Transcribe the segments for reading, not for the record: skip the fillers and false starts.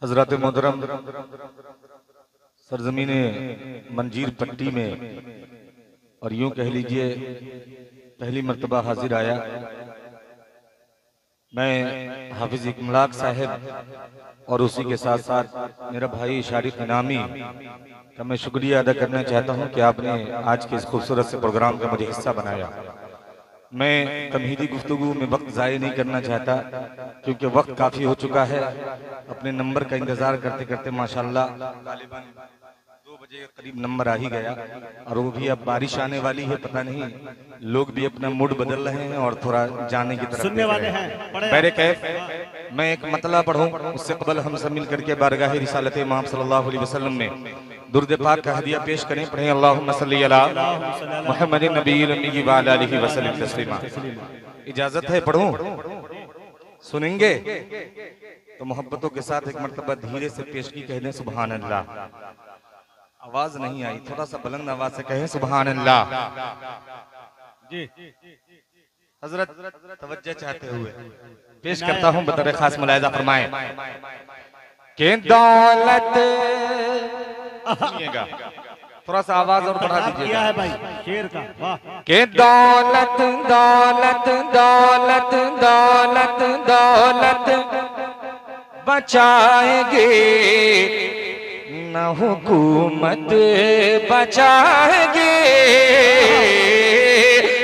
हजरत मोहतरम सरजमीन मंजीर पट्टी में और यूं कह लीजिए पहली मर्तबा हाजिर आया। मैं हाफिज इकमलाक साहब और उसी के साथ साथ मेरा भाई शारिक इनामी का मैं शुक्रिया अदा करना चाहता हूं कि आपने आज के इस खूबसूरत से प्रोग्राम का मुझे हिस्सा बनाया। मैं तमहीदी गुफ्तगू में वक्त ज़ाय नहीं करना चाहता क्योंकि वक्त काफ़ी हो चुका है। अपने नंबर का इंतज़ार करते करते माशाल्लाह गालिबन 2 बजे के करीब नंबर आ ही गया और वो भी अब बारिश आने वाली है। पता नहीं लोग भी अपना मूड बदल रहे हैं और थोड़ा जाने की तरफ सुनने वाले हैं। मेरे कैफ मैं एक मतला पढ़ूं उससे कबल हम सब मिल करके बारगाह रिसालत इमाम सल्लल्लाहु अलैहि वसल्लम में दुरूद पाक का हदिया पेश करें। पढ़ें अल्लाहुम्मा सल्ली अला मुहम्मदिन नबील उम्मी व अला आलिहि वसल्लम तस्लीमा। इजाजत है पढ़ूं? सुनेंगे तो मोहब्बतों के साथ एक मर्तबा धीरे से पेश की कह दें सुभान अल्लाह। आवाज नहीं आई, थोड़ा सा बुलंद आवाज से कहें सुभान अल्लाह। जी हजरत तवज्जो चाहते हुए पेश करता हूं बतौर खास मुलाहिजा फरमाएं कि दौलत सुनिएगा, थोड़ा सा आवाज और बढ़ा दीजिएगा है भाई शेर का। वाह कि दौलत दौलत दौलत दौलत दौलत बचाएंगे न हुकूमत बचाएंगे।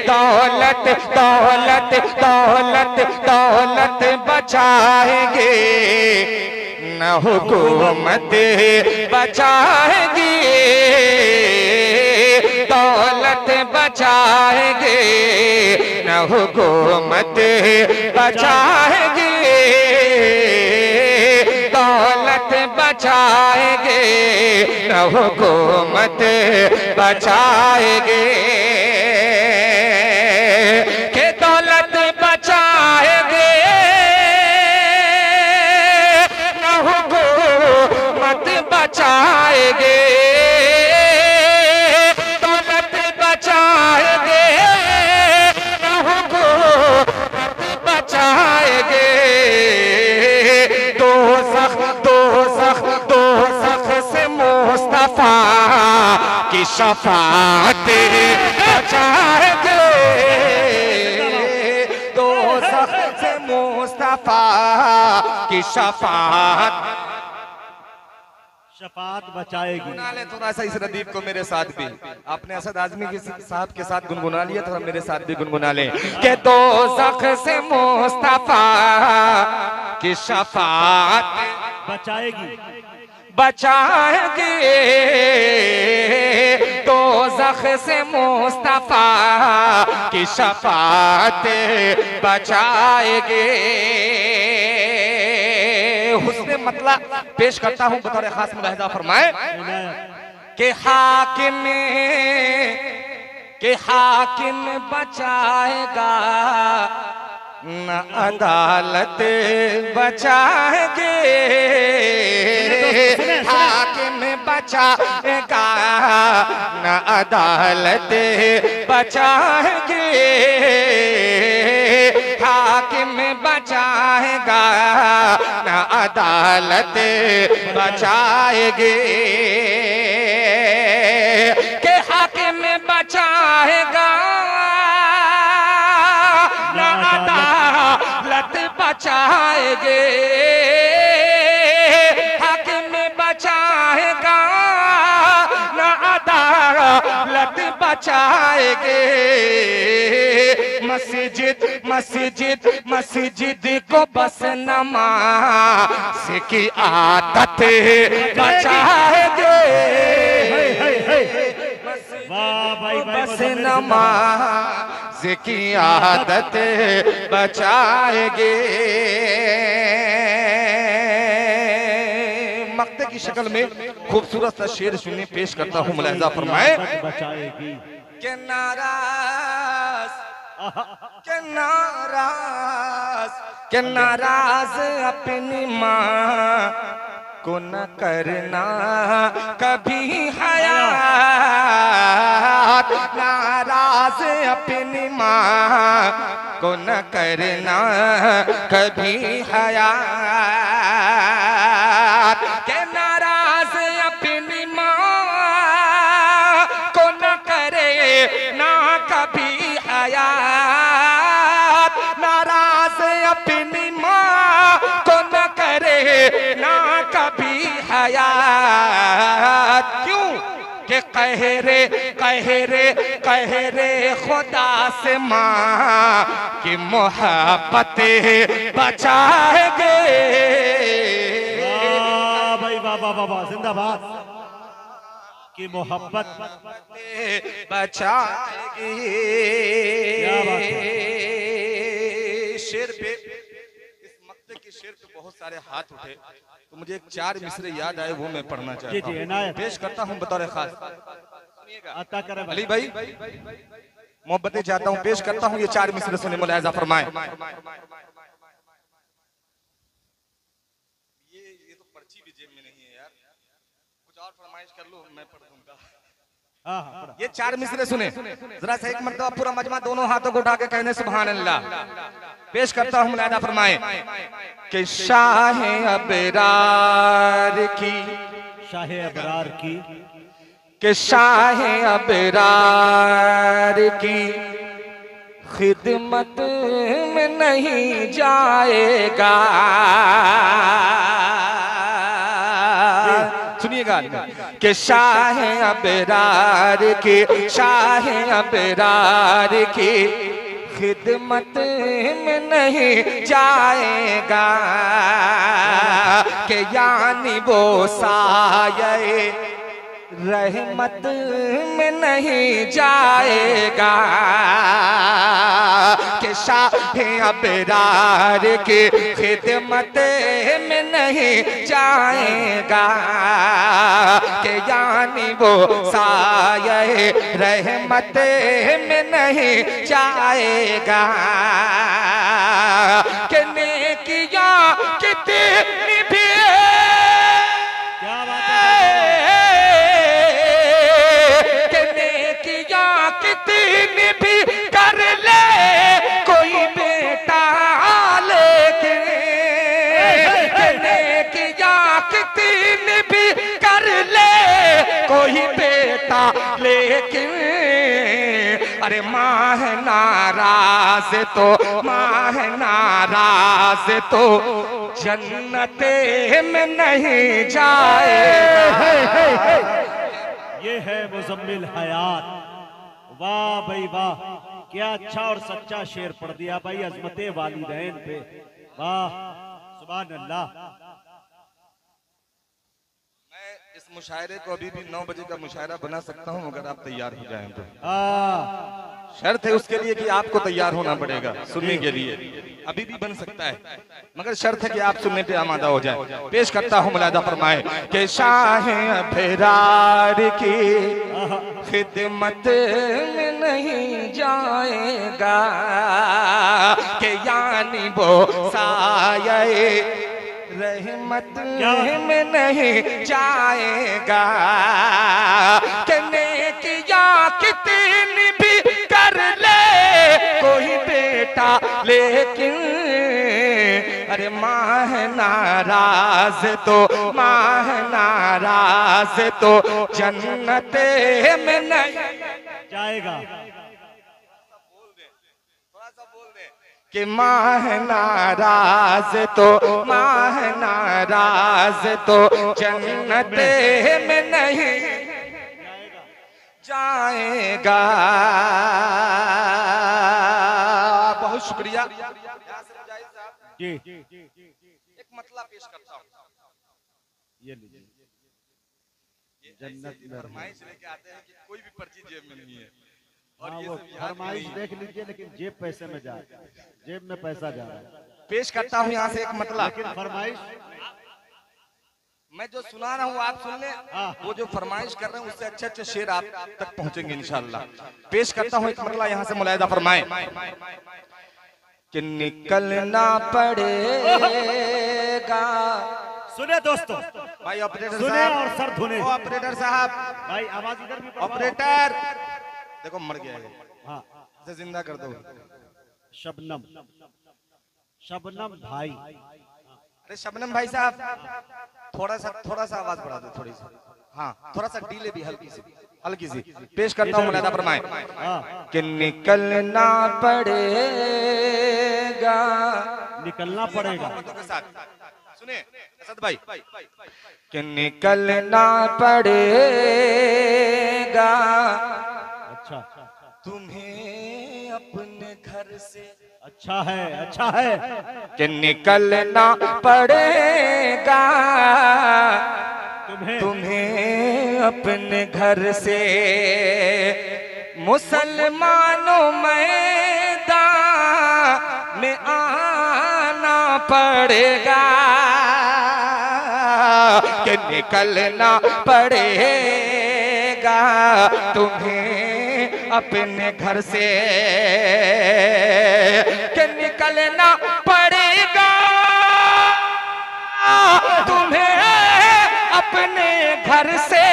दौलत दौलत दौलत दौलत बचाएंगे न हुकूमत बचाएंगे। दौलत बचाएंगे न हुकूमत बचाएंगे। दौलत बचाएंगे न हुकूमत बचाएंगे। के दौलत बचाएंगे न हुकूमत बचाएंगे। दौलत बचाएंगे न हुकूमत बचाएंगे। दोज़ख से मुस्तफा की शफाअत बचाएंगे। दोज़ख से मुस्तफा की शफाअत बचाएगी। ले थोड़ा सा इस रदीफ को मेरे साथ भी आपने असद आजमी के साहब के साथ गुनगुना लिया, थोड़ा मेरे साथ भी गुनगुना ले कि दोज़ख से मुस्तफा की शफाअत बचाएगी बचाएंगे। दोज़ख से मुस्तफा की शफाअत बचाएंगे। हुस्न मतला पेश करता हूं बतौर खास मुलाहिजा फरमाए कि हाकिम बचाएगा न अदालत बचाएंगे। हाकिम बचाएगा न अदालत बचाएंगे। हाकिम बचाएगा न अदालत बचाएंगे। के हाकिम बचाएगा न अदालत बचाएंगे। हाकिम बचाएगा न अदालत बचाएंगे। मस्जिद मस्जिद मस्जिद को बस नमाज की आदत बचाएंगे। बस नमाज की आदत बचाएंगे। मक्ते की शक्ल में खूबसूरत सा शेर सुनने पेश करता हूँ, मुलाहिजा फरमाए बचाएगी। के नाराज के नाराज अपनी माँ को न करना कभी हया। नाराज अपनी माँ को न करना कभी हयात। के नाराज अपनी माँ को न करे ना कभी हयात, नाराज अपनी माँ को न करे ना कभी हयात। क्यों कि कहरे खुदा से माँ की मोहब्बत बचाएंगे। वाह भाई वाह वाह वाह वाह, जिंदाबाद की मोहब्बत बचाएगी। क्या बात है। शेर पे, इस मक्ते के शेर पे बहुत सारे हाथ उठे तो मुझे एक 4 मिसरे याद आए, वो मैं पढ़ना चाहता जी, हूँ। इनायत। पेश करता हूँ बतौर खास। अता करे अली भाई मोहब्बतें चाहता हूँ, पेश करता हूँ ये 4 मिसरे, सुने मुलाहिजा फरमाए। ये तो पर्ची भी जेब में नहीं है यार, कुछ और फरमाइश कर लो मैं पढ़ दूंगा। ये 4 मिसरे सुने जरा से, एक मरतबा पूरा मजमा दोनों हाथों को उठा के कहने सुभान अल्लाह। पेश करता हूँ मुलाहिजा फरमाए कि शाह अबरार की, शाह अबरार की, कि शाह अबरार की खिदमत में नहीं जाएगा। सुनिएगा कि शाह अबरार की, शाह अबरार की खिदमत में नहीं जाएगा। कि यानी वो साये रहमत में नहीं जाएगा। कि शाह अबरार की खिदमत में नहीं जाएगा। कि यानी वो साये रहमत में नहीं जाएगा। कि नेकियां कितनी भी, क्या बात है, कितनी भी कर ले कोई बेटा, लेकिन किया कितनी भी कर ले कोई बेटा, लेकिन अरे माँ है नाराज तो, माँ है नाराज तो जन्नते में नहीं जाए। ये है मुजम्मिल हयात। वाह भाई वाह, क्या अच्छा और सच्चा शेर पढ़ दिया भाई अजमते वालिदैन पे। वाह सुभान अल्लाह। मैं इस मुशायरे को अभी भी 9 बजे का मुशायरा बना सकता हूं अगर आप तैयार हो जाएं तो। शर्त है उसके लिए कि आपको तैयार होना पड़ेगा सुनने के लिए। अभी भी बन सकता है मगर शर्त है कि आप सुनने पे आमादा हो जाए। पेश करता हूँ मुलाहिजा फरमाए कि शाह अबरार की खिदमत में नहीं जाएगा। कि यानी वो साये रहमत में नहीं जाएगा। कि नेकियां कितनी भी कर ले कोई बेटा, लेकिन अरे माँ है नाराज तो, माँ है नाराज तो जन्नते में नहीं जाएगा। कि माँ है नाराज तो, माँ है नाराज तो जन्नते में नहीं जाएगा। बहुत शुक्रिया। जी एक मतलब पेश करता हूँ। ये लीजिए, ये जन्नत में फरमाइश लेके आते हैं कि कोई भी पर्ची जेब में नहीं है। हाँ, और ये वो सब याद फरमाइश नहीं है। देख लीजिए, लेकिन जेब पैसे में जा, जेब में पैसा जा रहा है। पेश करता हूँ यहाँ से एक मतलब। लेकिन फरमाइश मैं जो सुना रहा हूँ आप सुन ले, वो जो फरमाइश कर रहे हैं उससे अच्छे अच्छे शेर आप तक पहुंचेंगे इंशाल्लाह। पेश करता हूँ एक मतलब यहाँ से मुलाहिजा फरमाए कि निकलना पड़ेगा। सुने दोस्तों, भाई ऑपरेटर सुने साहब, और सर धुने। ओ ऑपरेटर साहब, भाई आवाज इधर भी बढ़वाओ। ऑपरेटर देखो मर गया है, हाँ, इसे जिंदा कर दो। शबनम, शबनम भाई। अरे शबनम भाई साहब थोड़ा सा आवाज बढ़ा दो, थोड़ी सी। हाँ, थोड़ा सा डीले भी, हल्की सी पेश करता हूँ मुलादा फरमाए कि निकलना पड़ेगा, निकलना पड़ेगा के साथ सुने असद भाई कि निकलना पड़ेगा अच्छा तुम्हें अपने घर से। अच्छा है कि निकलना पड़ेगा तुम्हें अपने घर से, मुसलमानों मैदान में आना पड़ेगा, कि निकलना पड़ेगा तुम्हें अपने घर से, कि निकलना पड़ेगा तुम्हें अपने घर से,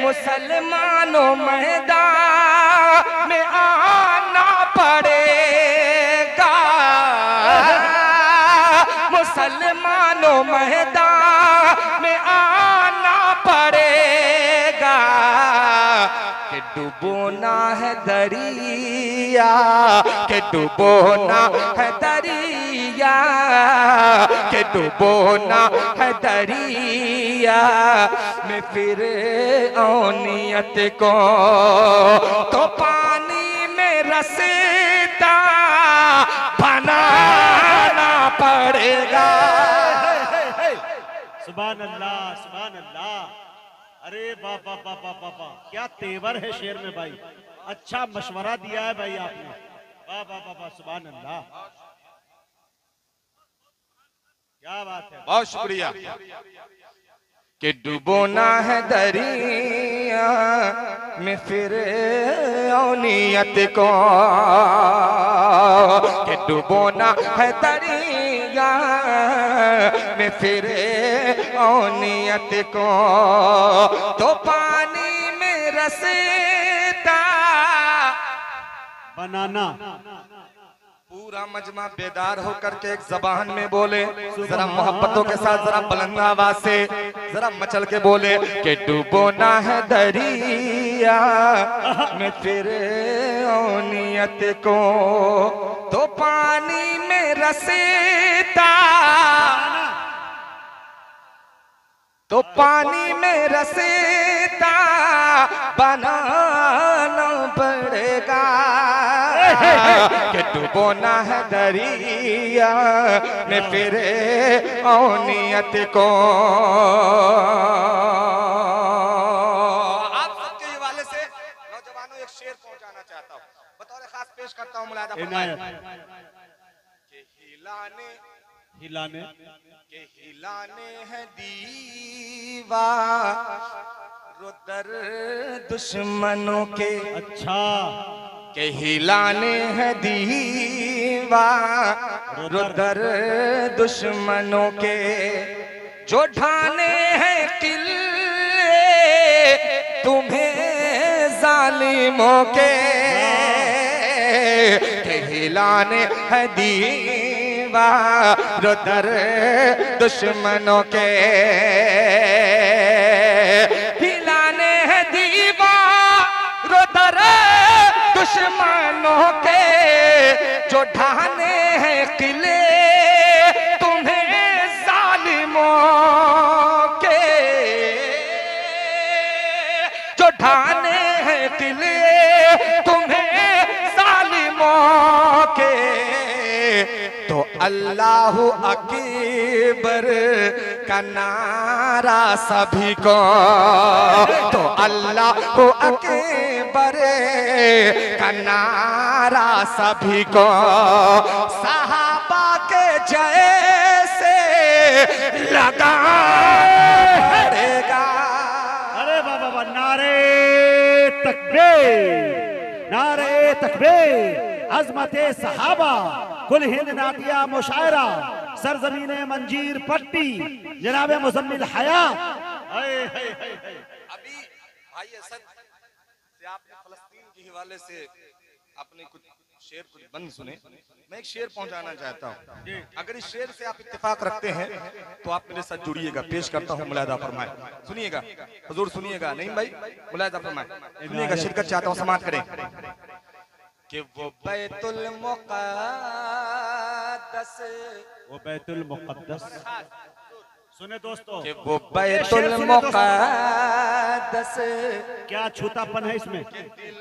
मुसलमानों मैदान में आना पड़ेगा, मुसलमानों मैदान में आना पड़ेगा, कि डुबोना है दरिया, कि डुबोना है दरिया, कि डुबोना है दरिया में फिर औनियत को, तो पानी में रसता बनाना पड़ेगा। सुभान अल्लाह सुभान अल्लाह। अरे बाबा बाबा बाबा क्या तेवर है शेर में भाई, अच्छा मशवरा दिया है भाई आपने, वाह वाह वाह सुभान अल्लाह, क्या बात है, बहुत शुक्रिया। कि डुबोना है दरिया में फिर औनियत को, कि डुबोना है दरिया में फिर औनियत को, तो पानी में रसता बनाना। पूरा मजमा बेदार होकर के एक जबान में बोले, जरा मोहब्बतों के साथ, जरा बुलंद आवाज से, जरा मचल के बोले कि डुबोना है दरिया में फिर औनियत को, तो पानी में रसता, तो पानी में रसता बनाना पड़ेगा, कि डुबोना है दरिया में फिर औनियत को। आप सबके हवाले से नौजवानों एक शेर पहुंचाना चाहता हूँ, बतौर खास पेश करता हूँ मुलादा फरमाए कि हिलाने हैं दीवार दर दुश्मनों के, अच्छा के हिलाने हैं दीवार दर दुश्मनों के, जो ढाने हैं किले तुम्हें जालिमों के, के हिलाने हैं दीवार दर दुश्मनों के, हिलाने हैं दीवार दर दुश्मनों के, जो ढाने हैं किले तुम्हें जालिमों के, जो ढाने हैं किले तुम्हें जालिमों के, तो अल्लाहु अकबर का नारा सभी को, तो अल्लाहु अकबर का नारा सभी को, सहाबा के जैसे लगा पड़ेगा। अरे बाबा नारे तकबीर, नारे तकबीर, अज़मते सहाबा, कुल हिंद नातिया मुशायरा, सरजमीन मंजीर पट्टी, जनाब मुज़म्मिल हयात। अभी भाई असद से आपने फलस्तीन के हवाले से अपने कुछ शेर कुछ बंद सुने, मैं एक शेर पहुंचाना चाहता हूँ। जी। अगर इस शेर से आप इत्तेफाक रखते हैं तो आप मेरे साथ जुड़िएगा। पेश करता हूँ, मुलाहिदा फरमाए, सुनिएगा हुजूर, सुनिएगा। नहीं भाई, मुलाहिदा फरमाए, सुनिएगा, शिरकत चाहता हूँ, समाअत करें कि वो बैतुल मुक़द्दस, वो बैतुल मुक़द्दस, सुने दोस्तों, कि वो बैतुल मुक़द्दस क्या छूतापन है इसमें, दिल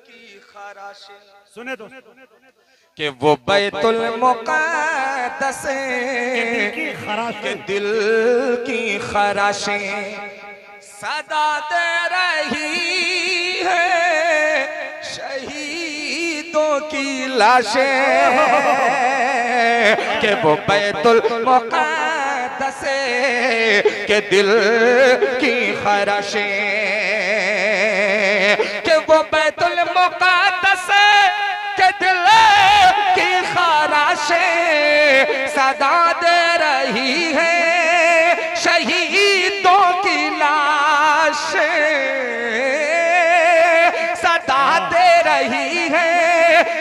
की ख़राशें, सुने दोस्तों, कि वो बैतुल मुक़द्दस के दिल की ख़राशें सदा दे रही है शहीदों की लाशें, कि वो बैतुल मुक़द्दस के दिल की ख़राशें, कि वो बैतुल मुक़द्दस के दिल की ख़राशें सदा दे रही है शहीदों की लाशें, सदा दे रही है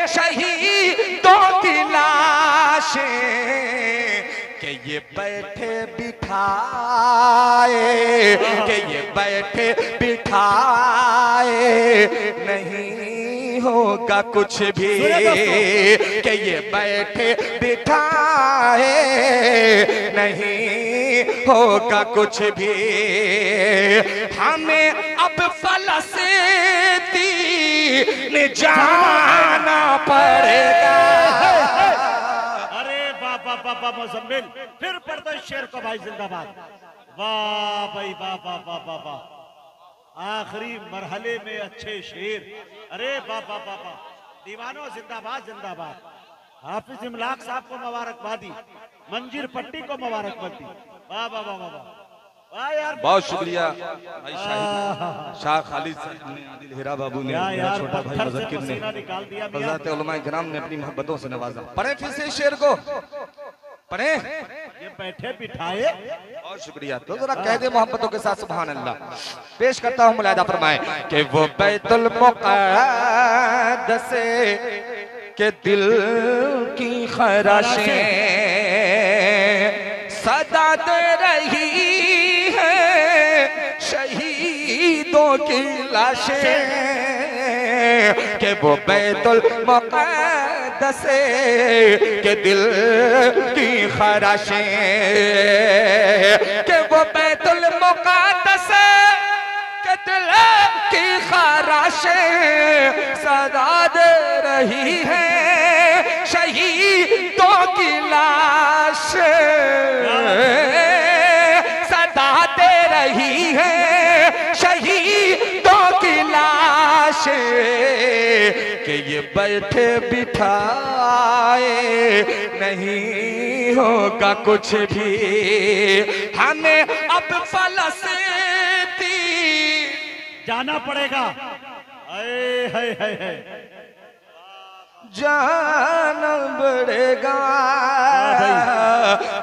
शहीदों की लाशें, कि ये बैठे बिठाए, कि ये बैठे बिठाए नहीं होगा कुछ भी, कि ये बैठे बिठाए नहीं होगा कुछ भी, हमें अब फ़लस्तीन जाना पड़ेगा। अरे वाह वाह वाह वाह मुज़म्मिल, फिर पढ़ दो शेर को भाई, जिंदाबाद, वाह भाई वाह वाह वाह वाह वाह, आखिरी मरहले में अच्छे शेर, अरे वाह वाह वाह वाह, दीवानों जिंदाबाद जिंदाबाद, हाफिज इमलाक साहब को मुबारकबादी, मंजीर पट्टी को मुबारकबादी, वाह वाह वाह वाह वाह यार, बहुत शुक्रिया भाई शाह खालिद आदिल हेरा बाबू ने, मेरा छोटा भाई मुज़क्किर ने, निकाल दिया हज़रत उलमाए किराम ने अपनी मोहब्बतों से नवाजा। पढ़े फिर से शेर को, पढ़े, ये बैठे बिठाए, बहुत शुक्रिया। तो जरा कह दे मोहब्बतों के साथ सुभान अल्लाह। पेश करता हूँ, मुलाहिदा फरमाए कि वो बैतुल मुक़द्दस के दिल की ख़राशें सदा दे रही है शहीदों की लाशें, कि वो बैतुल मुक़द्दस के दिल की ख़राशें, कि वो बैतुल मुक़द्दस के दिल की ख़राशें सदा दे रही है शहीदों की लाशें, सदा दे रही है शहीदों की लाशें, कि ये बैठे बिठाए नहीं होगा कुछ भी, हमें अब फ़लस्तीन जाना पड़ेगा, जाना पड़ेगा,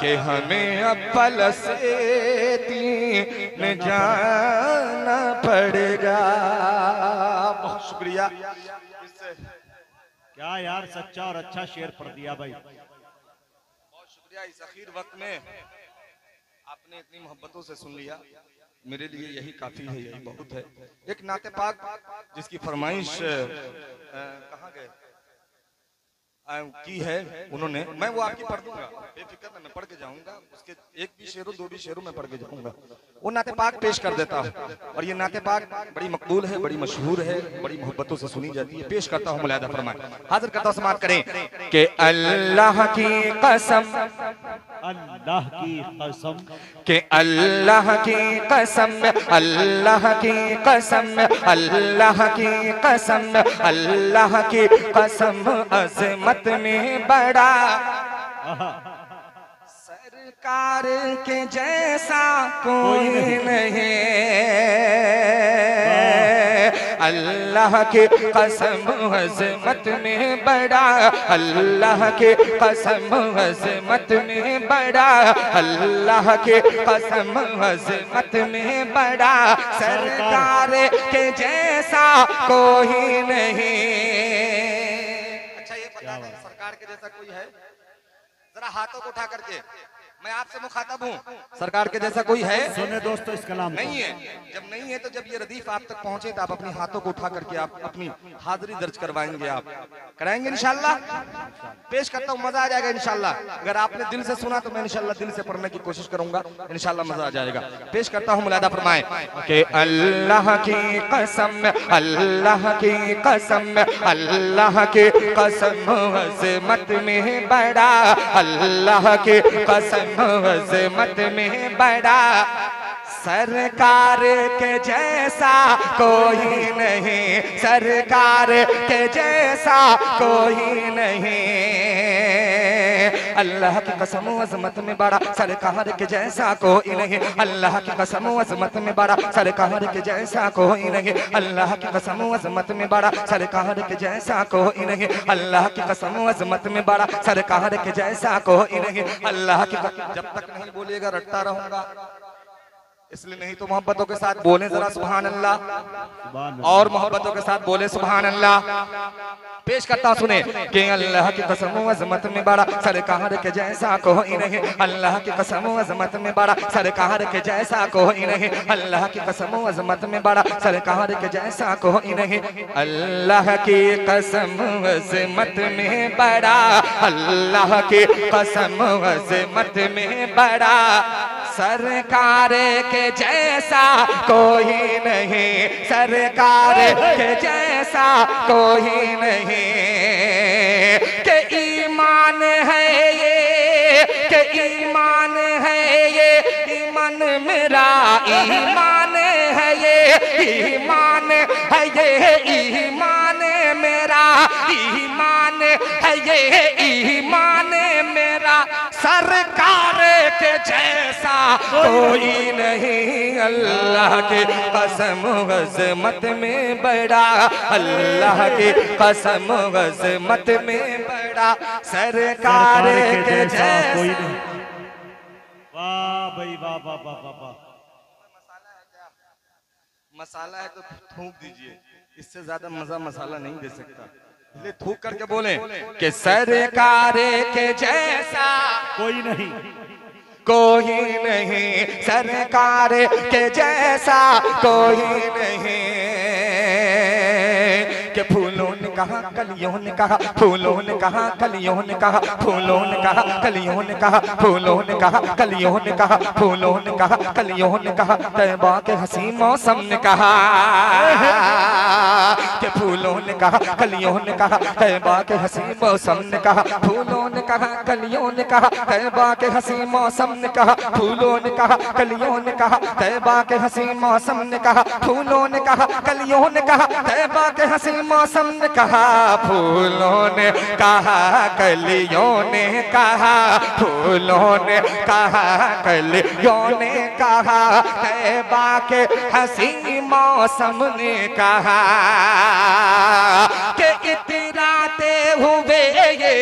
कि हमें अब फ़लस्तीन जाना पड़ेगा। बहुत शुक्रिया। क्या यार, सच्चा और अच्छा शेर पढ़ दिया भाई, बहुत शुक्रिया। इस अखीर वक्त में आपने इतनी मोहब्बतों से सुन लिया, मेरे लिए यही काफी है, यही बहुत है। एक नाते पाक जिसकी फरमाइश कहाँ गए की है उन्होंने, मैं वो आपकी पढ़ दूंगा, बेफिक्र मैं पढ़ के जाऊंगा, उसके एक भी शेरों दो भी शेरों में पढ़ के जाऊंगा, वो नाते पाक पेश कर देता हूँ। और ये नाते पाक बड़ी मकबूल है, बड़ी मशहूर है, बड़ी मोहब्बतों से सुनी जाती है। पेश करता हूँ, मुलाहिदा फरमाएं, हाजिर करता हूँ, समाअत करें कि अल्लाह की कसम, अल्लाह की कसम, कि अल्लाह की कसम, अल्लाह की कसम, अल्लाह की कसम, अल्लाह की कसम, अज़मत में बड़ा सरकार के जैसा कोई नहीं, अल्लाह की कसम अज़मत में बड़ा, अल्लाह की कसम अज़मत में बड़ा, अल्लाह की कसम अज़मत में बड़ा, सरकार के जैसा कोई नहीं। अच्छा जैसा कोई है? जरा हाथों को उठा करके, मैं आपसे मुखातब हूँ, सरकार के जैसा कोई है? सुने दोस्तों इस कलाम को। नहीं है। जब नहीं है तो जब ये रदीफ आप तक पहुंचे तो आप अपने हाथों को उठा करके आप अपनी हाजिरी दर्ज करवाएंगे, आप कराएंगे इंशाल्लाह। पेश करता हूँ, मजा आ जाएगा इंशाल्लाह। अगर आपने दिल से सुना तो मैं इंशाल्लाह दिल से पढ़ने की कोशिश करूंगा, इंशाल्लाह मजा आ जाएगा। पेश करता हूँ, मुलादा फरमाए कि अल्लाह की कसम, अल्लाह की कसम, अल्लाह की कसम अज़मत में बड़ा, अल्लाह की कसम अज़मत में बड़ा, सरकार के जैसा कोई नहीं, सरकार के जैसा कोई नहीं। अल्लाह की कसम अज़मत में बड़ा, सरकार के जैसा कोई नहीं। अल्लाह की कसम अज़मत में बड़ा, सरकार के जैसा कोई नहीं। अल्लाह की कसम अज़मत में बड़ा, सरकार के जैसा कोई नहीं। अल्लाह की कसम अज़मत में बड़ा, सरकार के जैसा कोई नहीं। अल्लाह की जब तक नहीं बोलिएगा रटता रहूंगा, इसलिए नहीं तो मोहब्बतों के साथ बोले जरा सुभान अल्लाह, और मोहब्बतों के साथ बोले सुभान अल्लाह। पेश करता सुने कि अल्लाह की कसम अज़मत में बड़ा, सरकार के जैसा कोई नहीं। अल्लाह की कसम अज़मत में बड़ा, सरकार के जैसा कोई नहीं। अल्लाह की कसम अज़मत में बड़ा, सरकार के जैसा कोई नहीं। अल्लाह की कसम अज़मत में बड़ा, अल्लाह की कसम अज़मत में बड़ा, सरकार के जैसा कोई नहीं, सरकार के जैसा कोई नहीं। के ईमान है ये, के ईमान है ये, ईमान मेरा ईमान है ये, ईमान है ये, ईमान मेरा ईमान है ये, ईमान मेरा, सरकार के जैसा कोई नहीं। अल्लाह की कसम अज़मत में बड़ा, अल्लाह की कसम अज़मत में बड़ा, सरकार के जैसा कोई नहीं। वाह भाई वाह वाह वाह वाह वाह। मसाला है क्या? मसाला है तो थूक दीजिए, इससे ज्यादा मजा मसाला नहीं दे सकता, इसलिए थूक करके बोले कि सरकार के जैसा कोई नहीं, कोई नहीं, सरकार के जैसा कोई नहीं। कि फूलों ने कहा, कलियों ने कहा, फूलों ने कहा, कलियों ने कहा, फूलों ने कहा, कलियों ने कहा, फूलों ने कहा, कलियों ने कहा, फूलों ने कहा, कलियों ने कहा, तैबा के हसी मौसम ने कहा। कि फूलों ने कहा, कलियों ने कहा, तैबा के हसी मौसम ने कहा, फूलों ने कहा, कलियों ने कहा, तैबा के हसी मौसम ने कहा, फूलों ने कहा, कलियों ने कहा, तैबा के हसी मौसम ने कहा, फूलों ने कहा, कलियों ने कहा, तैबा के हसी मौसम ने कहा, फूलों ने कहा, कलियों ने कहा, फूलों ने कहा, कलियों ने कहा, तैबा के हसी मौसम ने कहा कि इतराते हुए ये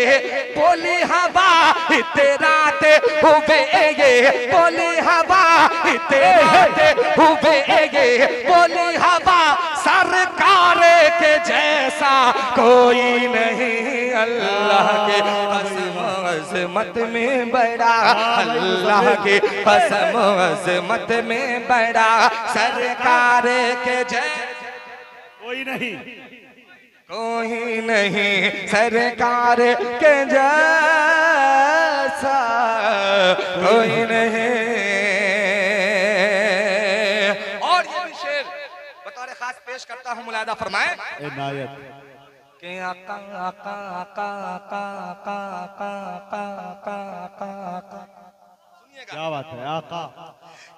बोली हवा, इतराते हुए ये बोली हवा, इतराते हुए ये बोली हवा, सरकार के जैसा कोई नहीं। अल्लाह के कसम अज़मत में बड़ा, अल्लाह के कसम अज़मत में बड़ा, सरकार के जैसा कोई नहीं, कोई नहीं, सरकार के जैसा कोई नहीं। और ये भी शेर बतौर खास पेश करता हूँ, मुलादा फरमाए इनायत के आका आका आका आका आका आका आका आका आका, सुनिएगा क्या बात है। आका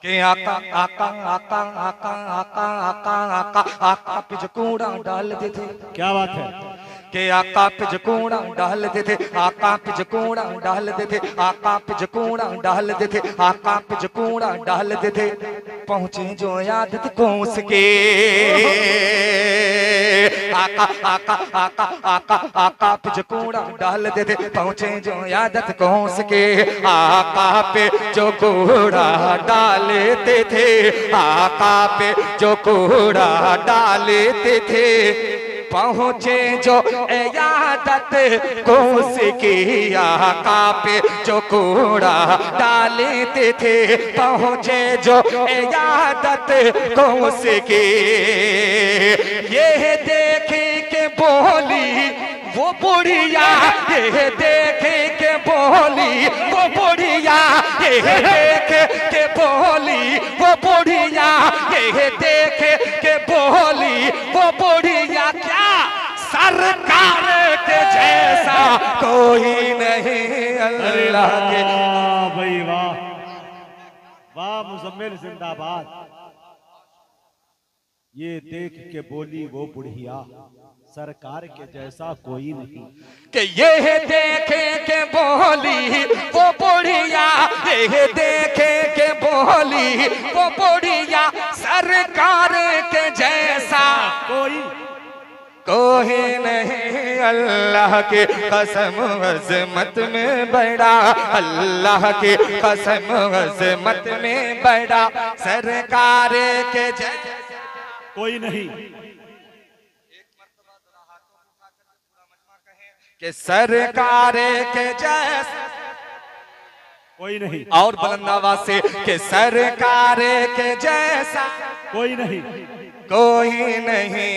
के आका आका आका आका आका आका आका आका पे जो कूड़ा डाल देते, क्या बात है। के आका पे जो कूड़ा डाल देते, आका पे जो कूड़ा डाल देते, आका पे जो कूड़ा डाल देते, आका पे जो कूड़ा डाल देते, पहुंचे जो आदत को उसके। आका आका आका आका आका पे जो कूड़ा डाल देते, पहुंचे जो आदत को उसके। आका पे जो कूड़ा डालते थे, आका पे जो कूड़ा डालते थे, पहुँचे जो इयादत को उसकी आका पे जो कूड़ा डालते थे, पहुँचे जो इयादत को उसकी, ये देखे के बोली वो बुढ़िया, ये देखे के बोली वो बुढ़िया, ये देखे के बोली वो बुढ़िया, ये देखे के बोली वो बुढ़िया, क्या सरकार के जैसा कोई नहीं अल्लाह के। भाई वाह वाह, मुजम्मिल जिंदाबाद। ये देख के बोली वो बुढ़िया, सरकार के जैसा कोई नहीं। कि ये देखे के बोली वो बुढ़िया, ये देखे के बोली वो बुढ़िया, सरकार के जैसा कोई नहीं अल्लाह की कसम अज़मत में बड़ा, अल्लाह की कसम अज़मत में बड़ा, सरकार के जैसा कोई नहीं। कि सरकार के जैसा कोई नहीं, और बुलंद आवाज से कि सरकार के जैसा कोई नहीं, कोई नहीं।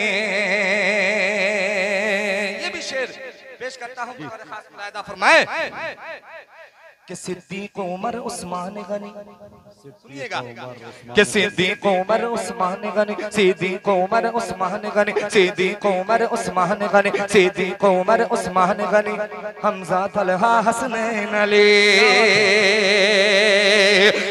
ये भी शेर पेश करता हूँ, खास मुलाहिदा फरमाए कि सिद्दीक उमर उस्मान गनी, सुनिएगा कि सिद्दीक उमर उस्मान गनी, सिद्दीक उमर उस्मान गनी, सिद्दीक उमर उस्मान गनी, सिद्दीक उमर उस्मान गनी, हमजा तलहा हसनैन अली,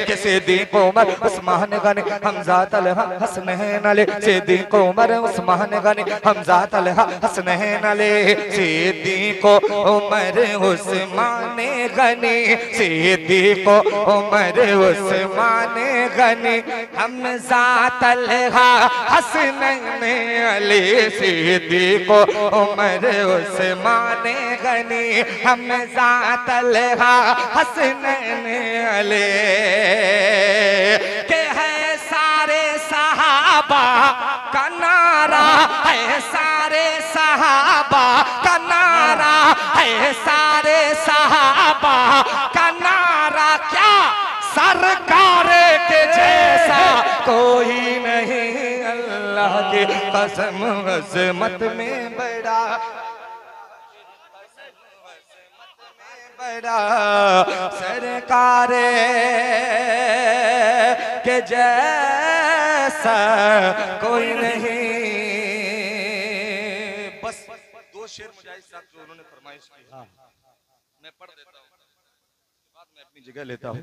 कि सिद्दीक उमर उस्मान गनी, हमजा तलहा हसनैन अली, सिद्दीक उमर उस्मान गनी, हमजा तलहा हसनैन अली, सिद्दीक उमर उस्मान गनी, सिद्दीक उमर उस्मान गनी, हमजा तलहा हसनैन अली, सिद्दीक उमर उस्मान गनी, हमजा तलहा हसनैन अली, के है सारे सहाबा का नारा, है सारे सहाबा का नारा, है सारे सहाबा का नारा, क्या सरकार के जैसा कोई नहीं अल्लाह की कसम अज़मत में बड़ा, बड़ा, सरकार के जैसा कोई नहीं। बस दो शेर मुजाहिद साहब जो उन्होंने फरमाइश की, मैं पढ़ देता हूँ, बाद में अपनी जगह लेता हूँ।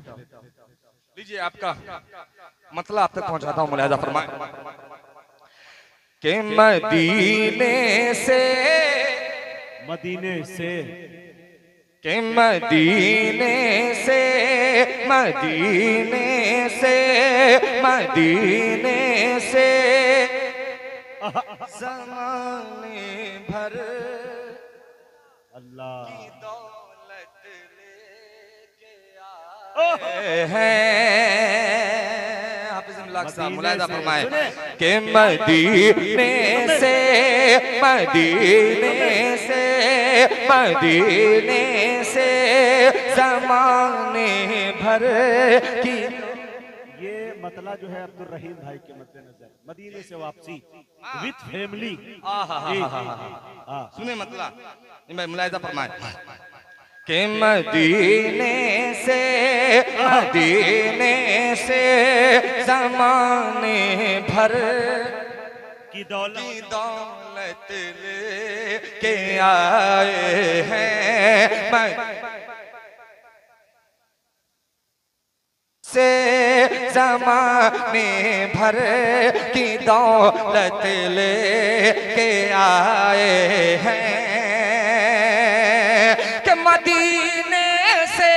लीजिए आपका मतलब आप तक पहुंचाता हूँ, मुलाहिदा फरमाए कि मदीने से कि मदीने से मदीने से मदीने से ज़माने भर अल्लाह की दौलत लेके आए हैं। हाफिज़ इमलाक साहब मुलाहिदा फरमाए कि मदीने से मदीने से मदीने से ज़माने भर की, ये मतलब जो है अब्दुल रहीम भाई के मद्देनजर मदीने से वापसी विद फैमिली। सुने मतलब मुलाहिदा फरमाए कि मदीने से ज़माने भर की दौलत लेके आए हैं, से ज़माने भर की दौलत लेके आए हैं, कि मदीने से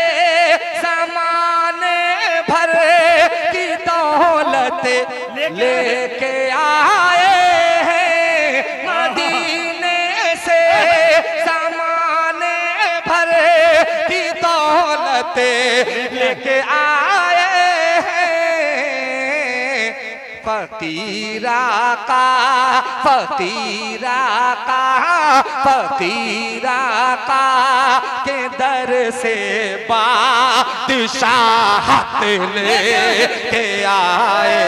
ज़माने भर की दौलत लेके आए हैं, मदीने से ज़माने भर की दौलत लेके आए हैं, फकीरा का फकीरा का फकीरा का के दर से बादशाहत लेके आए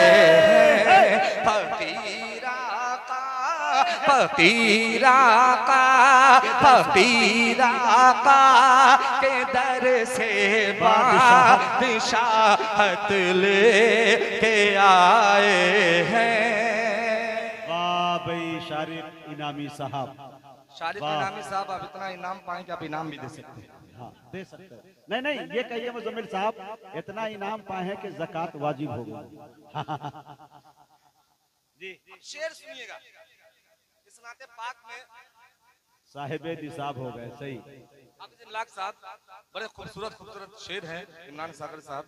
हैं। फकीरा का फकीरा का फकीरा का के दर से बादशाहत लेके आए हैं। वाह भाई शारिक इनामी साहब, शारिक इनामी साहब, आप इतना इनाम पाएं कि आप इनाम भी दे सकते हैं। हाँ दे सकते हैं। नहीं नहीं, ये कहिए मुजम्मिल साहब, इतना इनाम पाए हैं कि ज़कात वाजिब हो गई। जी शेर सुनिएगा, इस नाते पाक में साहिबे निसाब हो गए। सही। हाफिज़ लाख साहब बड़े खूबसूरत खूबसूरत शेर हैं। इमरान सागर साहब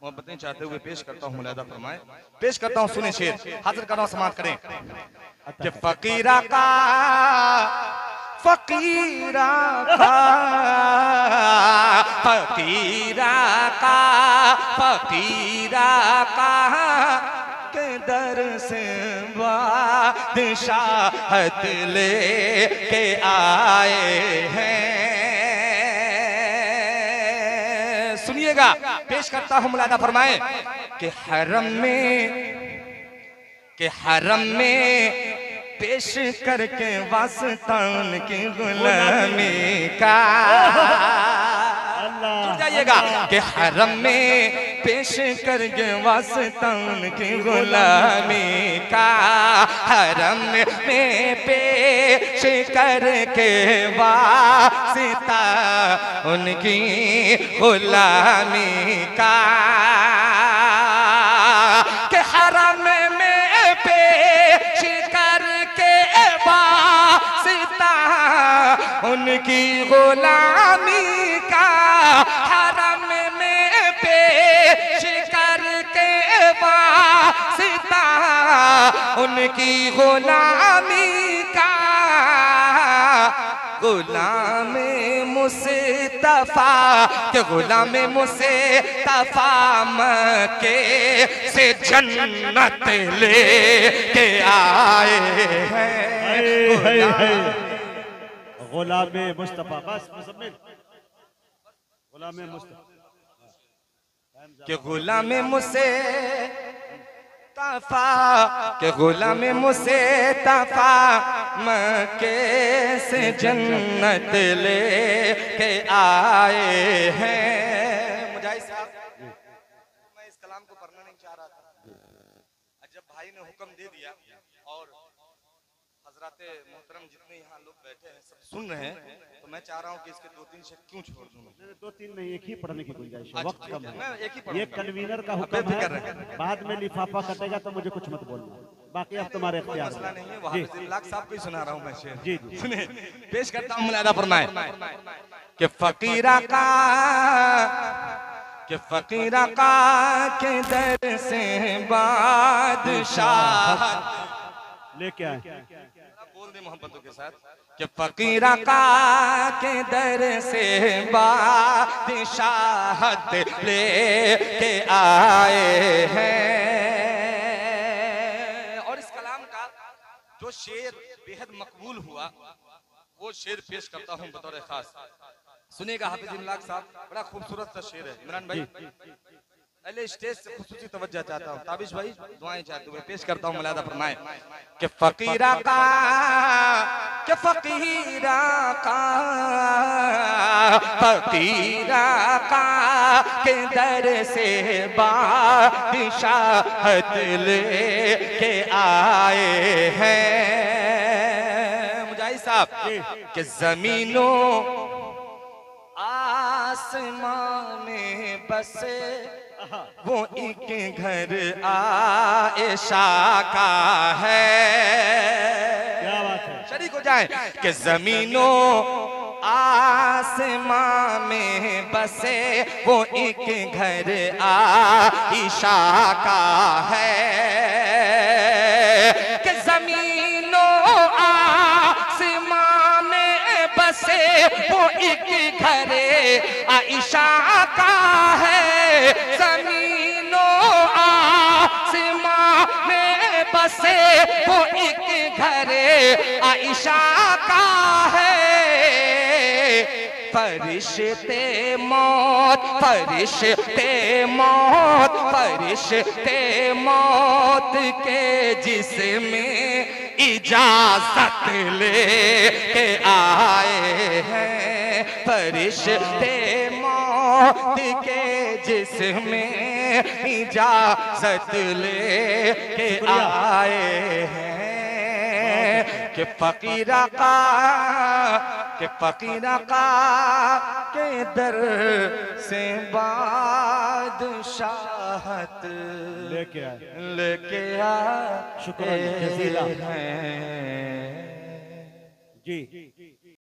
मोहब्बतें चाहते हुए पेश करता हूँ, मुलाहिदा फरमाएं। पेश करता हूँ, सुने शेर, हाजिर कर रहा हूँ, समाप्त करें कि फकीरा का फकीरा का फकीरा का फकीरा का के दर से बादशाहत लेके आए हैं। सुनिएगा, पेश करता हूं, मुलाहिदा फरमाएं कि हरम में पेश करके वास्तान की गुलामी का, जुड़ जाइएगा, कि हरम में पेश करके वास्तान की गुलामी का, हरम में पेश करके वास्ता उनकी गुलामी का, कि हरम में पेश करके वास्ता उनकी गुलामी का, हरम में पेश करके वास्ता उनकी गुलामी का, गुलाम मुस्तफा के गुलाम मुस्तफा मक्के से जन्नत लेके आए हैं। गुलामे मुस्तफा, बस मुजम्मिल, गुलामे मुस्तफा के गुलाम मुस्तफा के गुलाम मुस्तफा मक्के से जन्नत लेके आए हैं। मुजाहिद साहब, मैं इस कलाम को पढ़ना नहीं चाह रहा था, जब भाई ने हुक्म दे दिया और हजराते मोहतरम जितने यहाँ लोग बैठे हैं सब सुन रहे हैं, तो मैं चाह रहा हूँ कि इसके 2-3 शेर क्यों छोड़ दूं। दो तीन नहीं, एक ही पढ़ने की गुंजाइश है, वक्त कम है। मैं एक ही ये कन्वीनर का हुक्म है, बाद में लिफाफा कटेगा तो मुझे कुछ मत बोलना, बाकी अब तुम्हारे इख्तियार मसला नहीं है। वो जी। हाफिज़ लाख साहब को ही सुना रहा हूँ मैं शेर। जी जी सुने, पेश करता हूँ, मुलाहिदा फरमाएं कि फकीरा का के दर से बादशाह लेके आए। बोल दे मोहब्बतों के साथ कि फकीरा का के दर से बादशाहत लेके आए हैं। और इस कलाम का जो शेर बेहद मकबूल हुआ, वो शेर पेश करता हूँ बतौर खास। सुनिएगा हाफिज़ लाख साहब, बड़ा खूबसूरत सा शेर है। इमरान भाई, पहले स्टेज से खुसूसी तवज्जो चाहता हूँ, ताबिश भाई दुआएं चाहते हुए पेश करता हूँ, मुलाहिदा फरमाएं कि फकीरा का के दर से बादशाहत लेके आए हैं। मुजाहिद साहब, कि जमीनों आसमां में बसे वो एक घर आयशा का है। क्या बात है, शरीक हो जाए कि जमीनों आसमां में बसे वो एक घर आयशा का है, कि जमीनों आसमां में बसे वो एक घर आयशा का है, जमीनों आसमां में बसे वो एक घर आयशा का है। फरिश्ते मौत, फरिश्ते मौत, फरिश्ते मौत के जिसमें इजाजत ले के आए हैं। फरिश्ते मौत के जिसमें इजाजत ले के आए हैं। कि फकीरा का के दर से बादशाहत लेके आए। लेके आ शुक्रान जज़ीला। हैं। जी